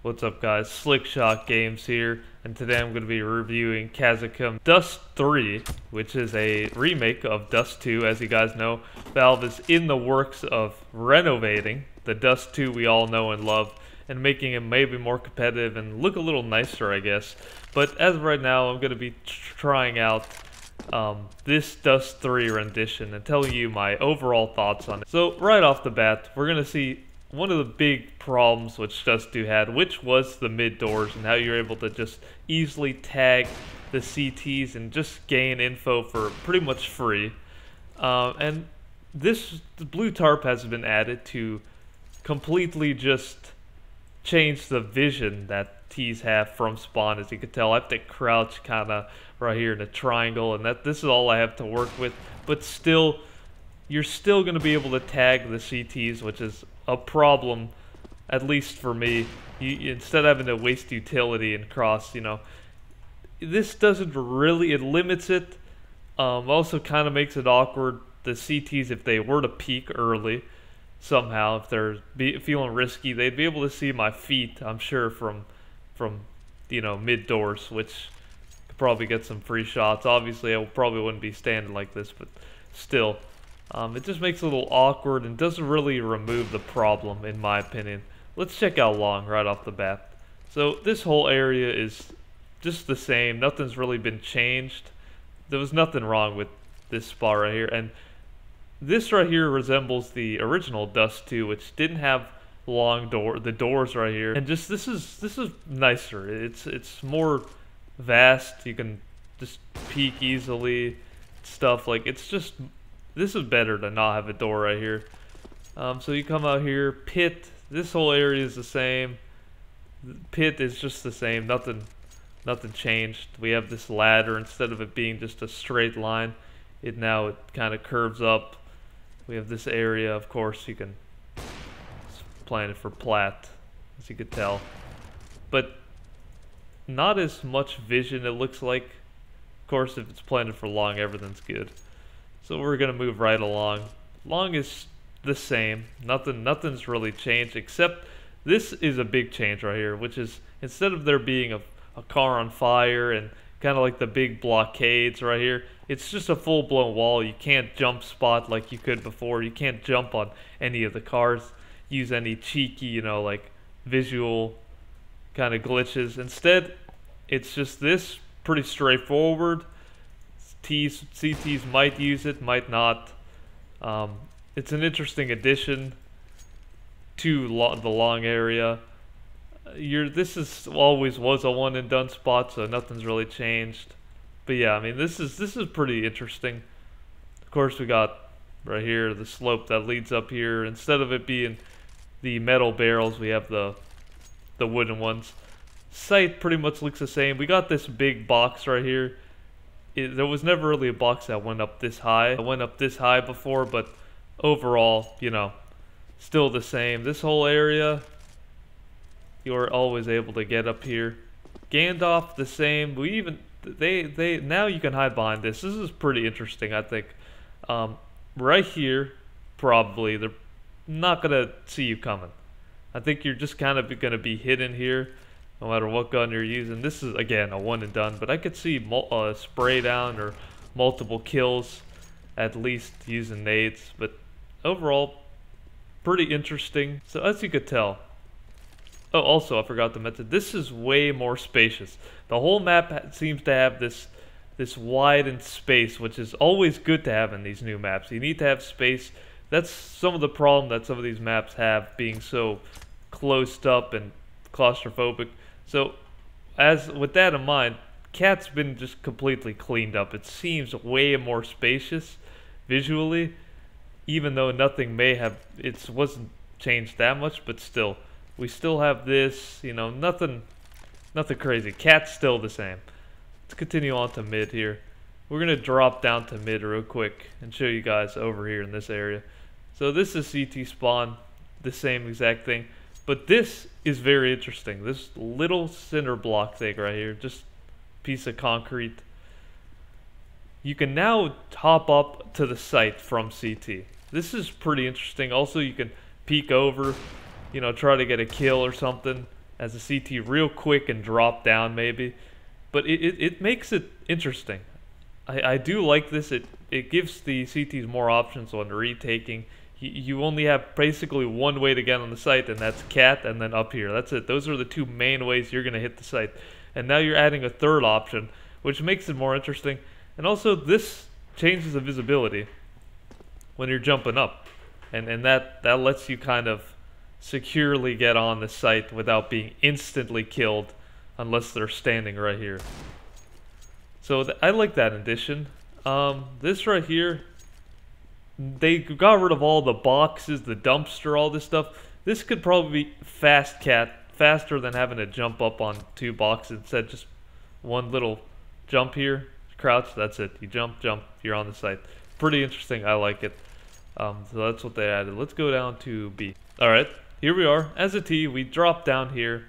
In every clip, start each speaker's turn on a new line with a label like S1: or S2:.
S1: What's up guys, Slickshot Games here, and today I'm going to be reviewing Kazakum Dust 3, which is a remake of Dust 2. As you guys know, Valve is in the works of renovating the Dust 2 we all know and love, and making it maybe more competitive and look a little nicer, I guess. But as of right now, I'm going to be trying out this Dust 3 rendition and telling you my overall thoughts on it. So right off the bat, we're going to see one of the big problems which Dust 2 had, which was the mid doors and how you're able to just easily tag the CTs and just gain info for pretty much free. And the blue tarp has been added to completely just change the vision that T's have from spawn. As you can tell, I have to crouch kind of right here in a triangle, and this is all I have to work with. But still, you're still going to be able to tag the CTs, which is a problem, at least for me. Instead of having to waste utility and cross, this doesn't really, it limits it. Also kind of makes it awkward. The CTs, if they were to peek early, somehow, if they're feeling risky, they'd be able to see my feet, I'm sure, from mid doors, which could probably get some free shots. Obviously, I probably wouldn't be standing like this, but still. It just makes it a little awkward and doesn't really remove the problem, in my opinion. Let's check out long right off the bat. So this whole area is just the same. Nothing's really been changed. There was nothing wrong with this spot right here. And this right here resembles the original Dust 2, which didn't have the doors right here. And just this is nicer. It's more vast. You can just peek easily. Stuff like this is better to not have a door right here. So you come out here, pit. This whole area is the same. Pit is just the same. Nothing changed. We have this ladder instead of it being just a straight line. It kind of curves up. We have this area, of course. You can plan it for plat, as you could tell, but not as much vision. It looks like, of course, if it's planted for long, everything's good. So we're gonna move right along. Long is the same. Nothing's really changed, except this is a big change right here, which is instead of there being a car on fire and kind of like the big blockades right here, it's just a full-blown wall. You can't jump spot like you could before. You can't jump on any of the cars, use any cheeky, like visual kind of glitches. Instead, it's just this, pretty straightforward. CTs might use it, might not. It's an interesting addition to the long area. This always was a one and done spot, so nothing's really changed. But yeah, I mean, this is pretty interesting. Of course, we got right here the slope that leads up here. Instead of it being the metal barrels, we have the wooden ones. Sight pretty much looks the same. We got this big box right here. There was never really a box that went up this high. It went up this high before, but overall, still the same. This whole area, you're always able to get up here. Gandalf, the same. Now you can hide behind this. This is pretty interesting, I think. Right here, probably, they're not going to see you coming. I think you're just kind of going to be hidden here, no matter what gun you're using. This is, again, a one and done, but I could see spray down or multiple kills, at least using nades. But overall, pretty interesting. So as you could tell, oh, also I forgot to mention, this is way more spacious. The whole map seems to have this widened space, which is always good to have in these new maps. You need to have space. That's some of the problem that some of these maps have, being so closed up and claustrophobic. So, with that in mind, Cat's been just completely cleaned up. It seems way more spacious visually, even though nothing wasn't changed that much, but still, we still have this, nothing crazy. Cat's still the same. Let's continue on to mid here. We're gonna drop down to mid real quick and show you guys over here in this area. So this is CT spawn, the same exact thing. But this is very interesting. This little cinder block thing right here, just piece of concrete. You can now hop up to the site from CT. This is pretty interesting. Also, you can peek over, try to get a kill or something. as a CT real quick and drop down maybe. But it makes it interesting. I do like this. It gives the CTs more options on retaking. You only have basically one way to get on the site, and that's cat and then up here. That's it. Those are the two main ways you're going to hit the site. And now you're adding a third option, which makes it more interesting. And also, this changes the visibility when you're jumping up. And that lets you kind of securely get on the site without being instantly killed unless they're standing right here. So I like that addition. This right here, they got rid of all the boxes, the dumpster, all this stuff. This could probably be fast cat, faster than having to jump up on two boxes. Instead, just one little jump here, crouch, that's it. You jump, you're on the site. Pretty interesting, I like it. So that's what they added. Let's go down to B. Alright, here we are. As a T, we drop down here.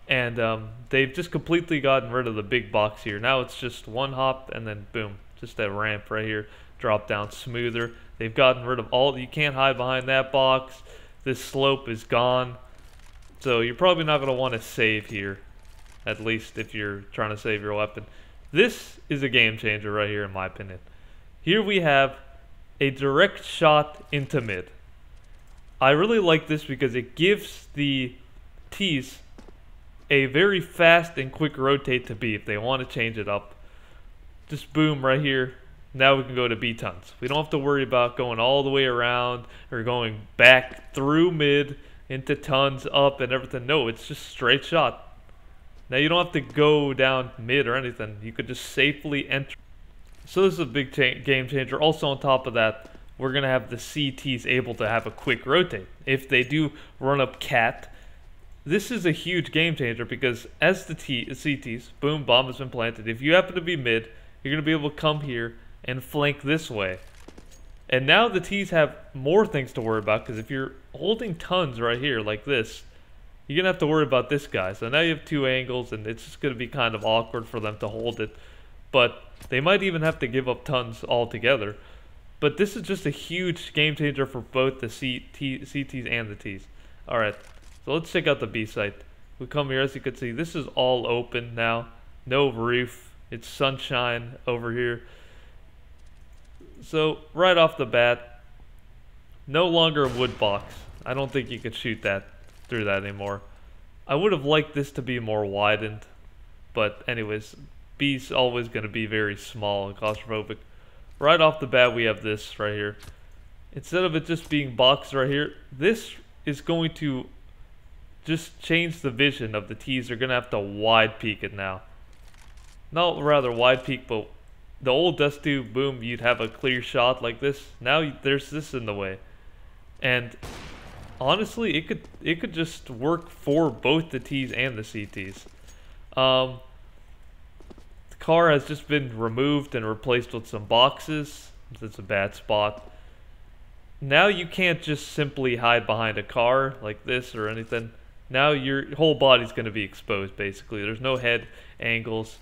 S1: And they've just completely gotten rid of the big box here. Now it's just one hop and then boom. Just that ramp right here. Drop down smoother. They've gotten rid of all, you can't hide behind that box. This slope is gone. So you're probably not going to want to save here. At least if you're trying to save your weapon. This is a game changer right here in my opinion. Here we have a direct shot into mid. I really like this because it gives the T's a very fast and quick rotate to B if they want to change it up. Just boom right here. Now we can go to B tons. We don't have to worry about going all the way around or going back through mid into tons up and everything. No, it's just straight shot. Now you don't have to go down mid or anything. You could just safely enter. So this is a big game changer. Also on top of that, we're going to have the CTs able to have a quick rotate. If they do run up cat, this is a huge game changer because as the CTs, boom, bomb has been planted. If you happen to be mid, you're going to be able to come here and flank this way. And now the T's have more things to worry about because if you're holding tons right here like this, you're going to have to worry about this guy. So now you have two angles and it's just going to be kind of awkward for them to hold it. But they might even have to give up tons altogether. But this is just a huge game changer for both the CTs and the T's. Alright. So let's check out the B site. We come here, as you can see, this is all open now. No roof. It's sunshine over here. So right off the bat, no longer a wood box. I don't think you could shoot that through that anymore. I would have liked this to be more widened. But anyways, B's always going to be very small and claustrophobic. Right off the bat, we have this right here. Instead of it just being boxed right here, this is going to just change the vision of the T's. They're going to have to wide peek it now. Not rather wide peek, but the old Dust 2, boom, you'd have a clear shot like this. Now there's this in the way. And honestly, it could just work for both the T's and the CTs. The car has just been removed and replaced with some boxes. That's a bad spot. Now you can't just simply hide behind a car like this or anything. Now your whole body's going to be exposed, basically. There's no head angles.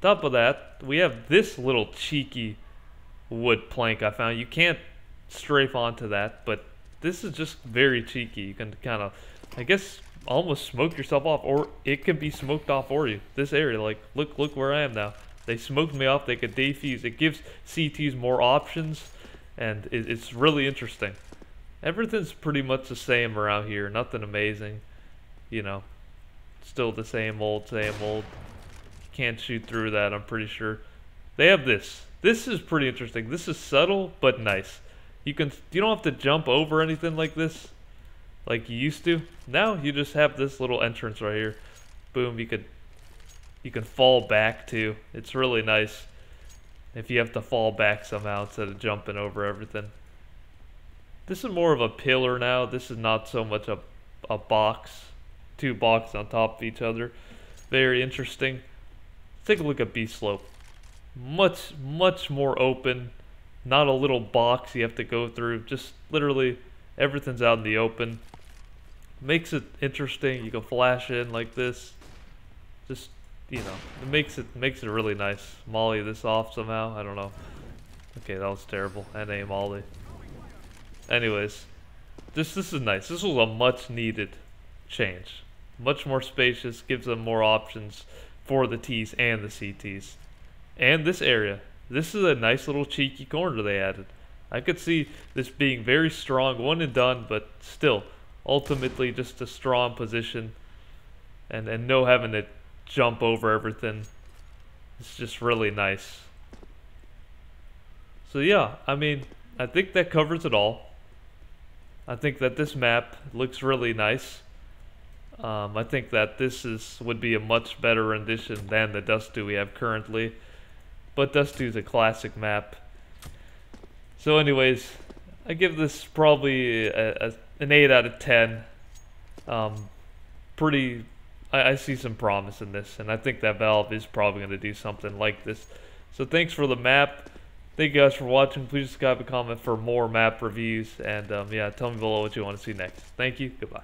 S1: Top of that, we have this little cheeky wood plank I found. You can't strafe onto that, but this is just very cheeky. You can kind of, I guess, almost smoke yourself off, or it can be smoked off for you. This area, like, look where I am now. They smoked me off. They could defuse. It gives CTs more options, and it's really interesting. Everything's pretty much the same around here. Nothing amazing. You know, still the same old, same old. Can't shoot through that, I'm pretty sure. They have this. This is pretty interesting. This is subtle, but nice. You don't have to jump over anything like this, like you used to. Now you just have this little entrance right here. Boom, you can fall back too. It's really nice if you have to fall back somehow instead of jumping over everything. This is more of a pillar now. This is not so much a box. Two boxes on top of each other. Very interesting. Let's take a look at B slope. Much more open. Not a little box you have to go through. Just literally everything's out in the open. Makes it interesting. You can flash in like this. Just, you know, it makes it really nice. Molly this off somehow. I don't know. Okay, that was terrible. NA Molly. Anyways, this is nice. This was a much needed change. much more spacious, gives them more options for the T's and the CTs. And this area, this is a nice little cheeky corner they added. I could see this being very strong, one and done, but still, ultimately just a strong position, and no having to jump over everything. It's just really nice. So yeah, I mean, I think that covers it all. I think that this map looks really nice. I think that this would be a much better rendition than the Dust 2 we have currently. But Dust 2 is a classic map. So anyways, I give this probably an 8 out of 10. I see some promise in this, and I think that Valve is probably going to do something like this. So thanks for the map. Thank you guys for watching. Please subscribe and comment for more map reviews. And yeah, tell me below what you want to see next. Thank you. Goodbye.